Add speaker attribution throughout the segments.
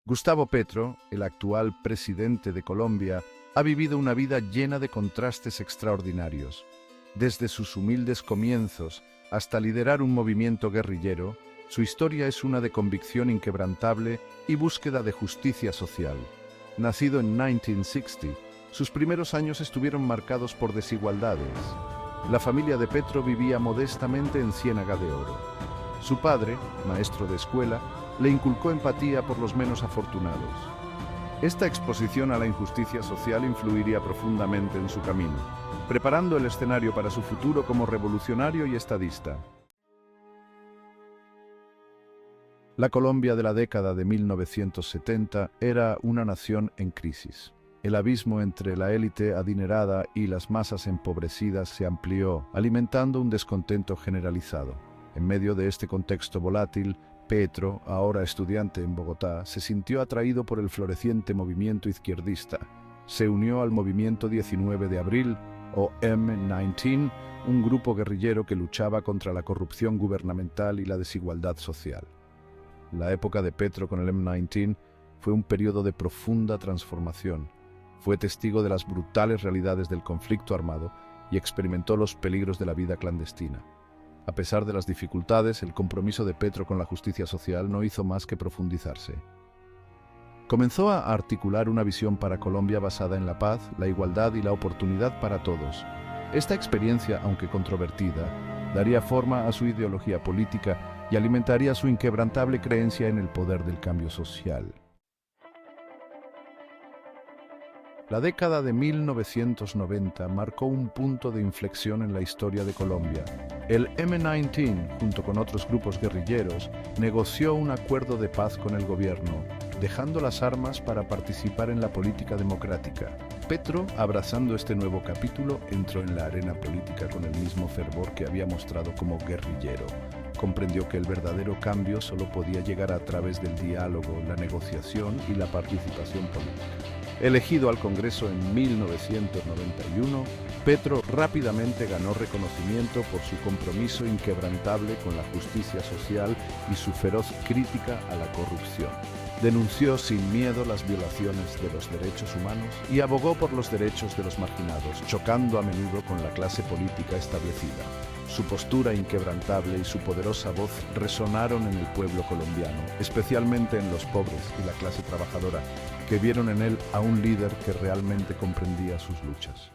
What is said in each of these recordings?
Speaker 1: Gustavo Petro, el actual presidente de Colombia, ha vivido una vida llena de contrastes extraordinarios. Desde sus humildes comienzos hasta liderar un movimiento guerrillero, su historia es una de convicción inquebrantable y búsqueda de justicia social. Nacido en 1960, sus primeros años estuvieron marcados por desigualdades. La familia de Petro vivía modestamente en Ciénaga de Oro. Su padre, maestro de escuela, le inculcó empatía por los menos afortunados. Esta exposición a la injusticia social influiría profundamente en su camino, preparando el escenario para su futuro como revolucionario y estadista. La Colombia de la década de 1970 era una nación en crisis. El abismo entre la élite adinerada y las masas empobrecidas se amplió, alimentando un descontento generalizado. En medio de este contexto volátil, Petro, ahora estudiante en Bogotá, se sintió atraído por el floreciente movimiento izquierdista. Se unió al movimiento 19 de abril, o M19, un grupo guerrillero que luchaba contra la corrupción gubernamental y la desigualdad social. La época de Petro con el M19 fue un periodo de profunda transformación. Fue testigo de las brutales realidades del conflicto armado y experimentó los peligros de la vida clandestina. A pesar de las dificultades, el compromiso de Petro con la justicia social no hizo más que profundizarse. Comenzó a articular una visión para Colombia basada en la paz, la igualdad y la oportunidad para todos. Esta experiencia, aunque controvertida, daría forma a su ideología política y alimentaría su inquebrantable creencia en el poder del cambio social. La década de 1990 marcó un punto de inflexión en la historia de Colombia. El M19, junto con otros grupos guerrilleros, negoció un acuerdo de paz con el gobierno, dejando las armas para participar en la política democrática. Petro, abrazando este nuevo capítulo, entró en la arena política con el mismo fervor que había mostrado como guerrillero. Comprendió que el verdadero cambio solo podía llegar a través del diálogo, la negociación y la participación política. Elegido al Congreso en 1991, Petro rápidamente ganó reconocimiento por su compromiso inquebrantable con la justicia social y su feroz crítica a la corrupción. Denunció sin miedo las violaciones de los derechos humanos y abogó por los derechos de los marginados, chocando a menudo con la clase política establecida. Su postura inquebrantable y su poderosa voz resonaron en el pueblo colombiano, especialmente en los pobres y la clase trabajadora, que vieron en él a un líder que realmente comprendía sus luchas.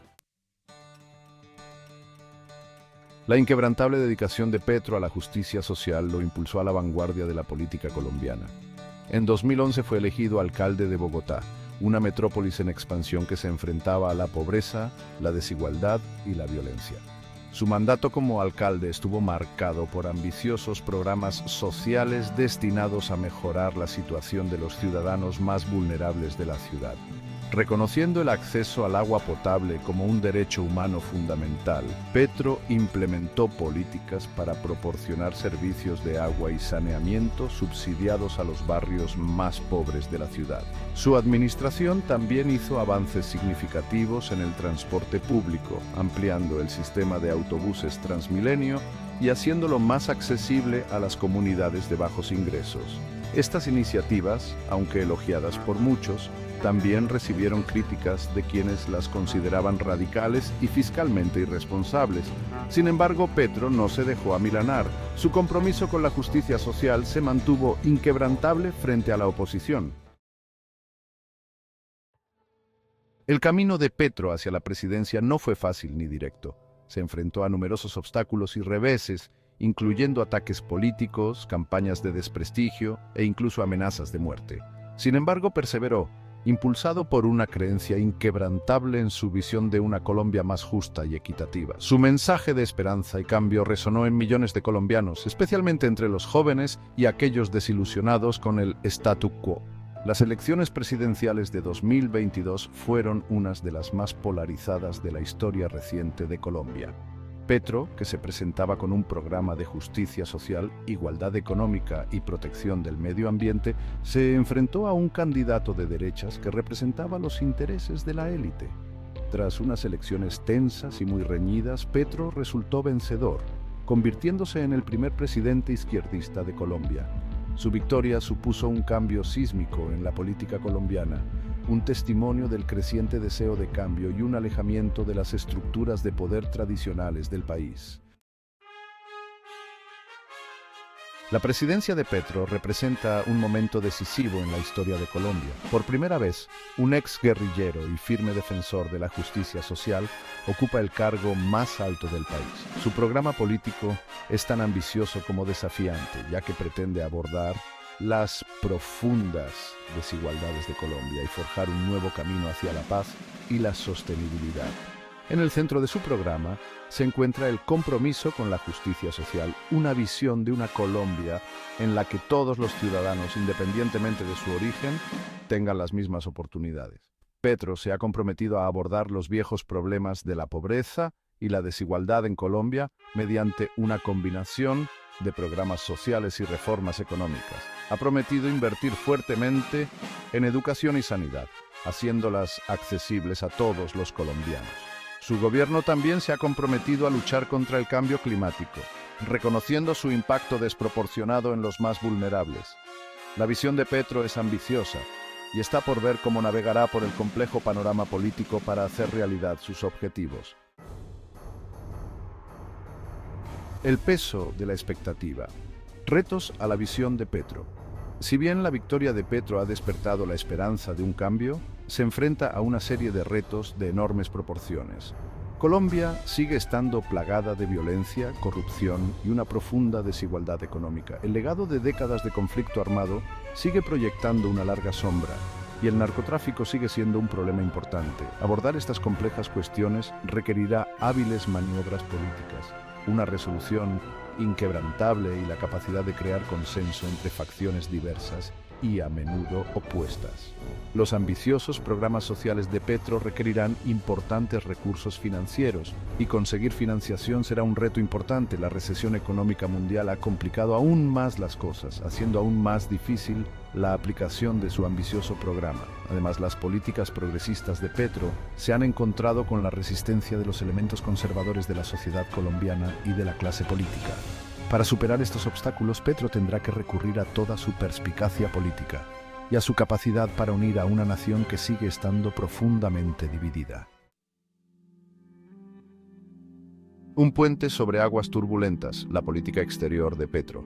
Speaker 1: La inquebrantable dedicación de Petro a la justicia social lo impulsó a la vanguardia de la política colombiana. En 2011 fue elegido alcalde de Bogotá, una metrópolis en expansión que se enfrentaba a la pobreza, la desigualdad y la violencia. Su mandato como alcalde estuvo marcado por ambiciosos programas sociales destinados a mejorar la situación de los ciudadanos más vulnerables de la ciudad. Reconociendo el acceso al agua potable como un derecho humano fundamental, Petro implementó políticas para proporcionar servicios de agua y saneamiento subsidiados a los barrios más pobres de la ciudad. Su administración también hizo avances significativos en el transporte público, ampliando el sistema de autobuses Transmilenio y haciéndolo más accesible a las comunidades de bajos ingresos. Estas iniciativas, aunque elogiadas por muchos, también recibieron críticas de quienes las consideraban radicales y fiscalmente irresponsables. Sin embargo, Petro no se dejó amilanar. Su compromiso con la justicia social se mantuvo inquebrantable frente a la oposición. El camino de Petro hacia la presidencia no fue fácil ni directo. Se enfrentó a numerosos obstáculos y reveses, incluyendo ataques políticos, campañas de desprestigio e incluso amenazas de muerte. Sin embargo, perseveró, impulsado por una creencia inquebrantable en su visión de una Colombia más justa y equitativa. Su mensaje de esperanza y cambio resonó en millones de colombianos, especialmente entre los jóvenes y aquellos desilusionados con el statu quo. Las elecciones presidenciales de 2022 fueron unas de las más polarizadas de la historia reciente de Colombia. Petro, que se presentaba con un programa de justicia social, igualdad económica y protección del medio ambiente, se enfrentó a un candidato de derechas que representaba los intereses de la élite. Tras unas elecciones tensas y muy reñidas, Petro resultó vencedor, convirtiéndose en el primer presidente izquierdista de Colombia. Su victoria supuso un cambio sísmico en la política colombiana, un testimonio del creciente deseo de cambio y un alejamiento de las estructuras de poder tradicionales del país. La presidencia de Petro representa un momento decisivo en la historia de Colombia. Por primera vez, un ex guerrillero y firme defensor de la justicia social ocupa el cargo más alto del país. Su programa político es tan ambicioso como desafiante, ya que pretende abordar las profundas desigualdades de Colombia y forjar un nuevo camino hacia la paz y la sostenibilidad. En el centro de su programa se encuentra el compromiso con la justicia social, una visión de una Colombia en la que todos los ciudadanos, independientemente de su origen, tengan las mismas oportunidades. Petro se ha comprometido a abordar los viejos problemas de la pobreza y la desigualdad en Colombia mediante una combinación de programas sociales y reformas económicas. Ha prometido invertir fuertemente en educación y sanidad, haciéndolas accesibles a todos los colombianos. Su gobierno también se ha comprometido a luchar contra el cambio climático, reconociendo su impacto desproporcionado en los más vulnerables. La visión de Petro es ambiciosa y está por ver cómo navegará por el complejo panorama político para hacer realidad sus objetivos. El peso de la expectativa. Retos a la visión de Petro. Si bien la victoria de Petro ha despertado la esperanza de un cambio, se enfrenta a una serie de retos de enormes proporciones. Colombia sigue estando plagada de violencia, corrupción y una profunda desigualdad económica. El legado de décadas de conflicto armado sigue proyectando una larga sombra y el narcotráfico sigue siendo un problema importante. Abordar estas complejas cuestiones requerirá hábiles maniobras políticas, una resolución inquebrantable y la capacidad de crear consenso entre facciones diversas y a menudo opuestas. Los ambiciosos programas sociales de Petro requerirán importantes recursos financieros y conseguir financiación será un reto importante. La recesión económica mundial ha complicado aún más las cosas, haciendo aún más difícil la aplicación de su ambicioso programa. Además, las políticas progresistas de Petro se han encontrado con la resistencia de los elementos conservadores de la sociedad colombiana y de la clase política. Para superar estos obstáculos, Petro tendrá que recurrir a toda su perspicacia política y a su capacidad para unir a una nación que sigue estando profundamente dividida. Un puente sobre aguas turbulentas, la política exterior de Petro.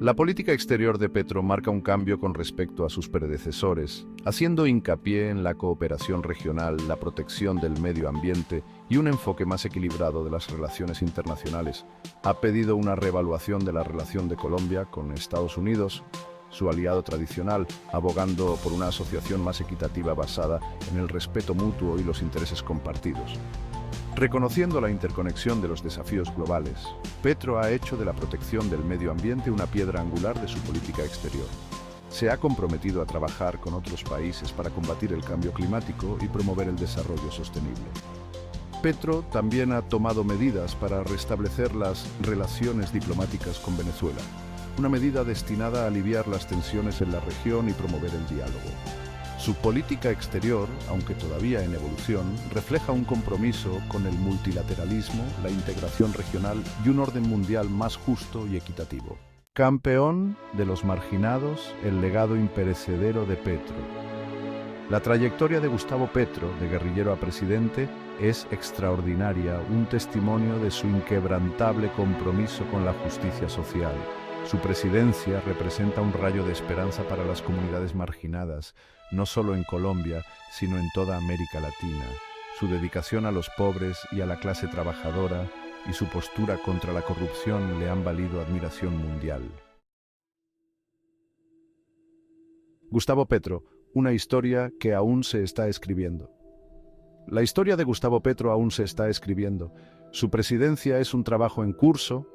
Speaker 1: La política exterior de Petro marca un cambio con respecto a sus predecesores, haciendo hincapié en la cooperación regional, la protección del medio ambiente y un enfoque más equilibrado de las relaciones internacionales. Ha pedido una reevaluación de la relación de Colombia con Estados Unidos, su aliado tradicional, abogando por una asociación más equitativa basada en el respeto mutuo y los intereses compartidos. Reconociendo la interconexión de los desafíos globales, Petro ha hecho de la protección del medio ambiente una piedra angular de su política exterior. Se ha comprometido a trabajar con otros países para combatir el cambio climático y promover el desarrollo sostenible. Petro también ha tomado medidas para restablecer las relaciones diplomáticas con Venezuela, una medida destinada a aliviar las tensiones en la región y promover el diálogo. Su política exterior, aunque todavía en evolución, refleja un compromiso con el multilateralismo, la integración regional y un orden mundial más justo y equitativo. Campeón de los marginados, el legado imperecedero de Petro. La trayectoria de Gustavo Petro, de guerrillero a presidente, es extraordinaria, un testimonio de su inquebrantable compromiso con la justicia social. Su presidencia representa un rayo de esperanza para las comunidades marginadas, no solo en Colombia, sino en toda América Latina. Su dedicación a los pobres y a la clase trabajadora y su postura contra la corrupción le han valido admiración mundial. Gustavo Petro, una historia que aún se está escribiendo. La historia de Gustavo Petro aún se está escribiendo. Su presidencia es un trabajo en curso,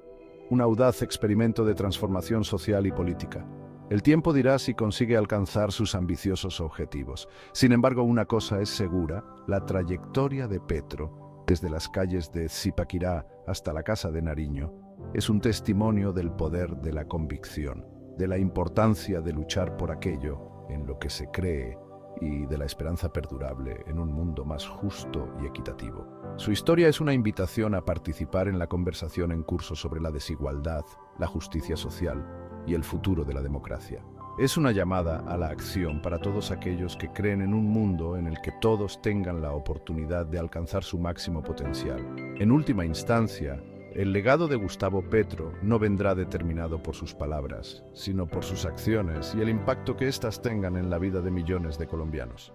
Speaker 1: un audaz experimento de transformación social y política. El tiempo dirá si consigue alcanzar sus ambiciosos objetivos. Sin embargo, una cosa es segura: la trayectoria de Petro, desde las calles de Zipaquirá hasta la Casa de Nariño, es un testimonio del poder de la convicción, de la importancia de luchar por aquello en lo que se cree y de la esperanza perdurable en un mundo más justo y equitativo. Su historia es una invitación a participar en la conversación en curso sobre la desigualdad, la justicia social y el futuro de la democracia. Es una llamada a la acción para todos aquellos que creen en un mundo en el que todos tengan la oportunidad de alcanzar su máximo potencial. En última instancia, el legado de Gustavo Petro no vendrá determinado por sus palabras, sino por sus acciones y el impacto que éstas tengan en la vida de millones de colombianos.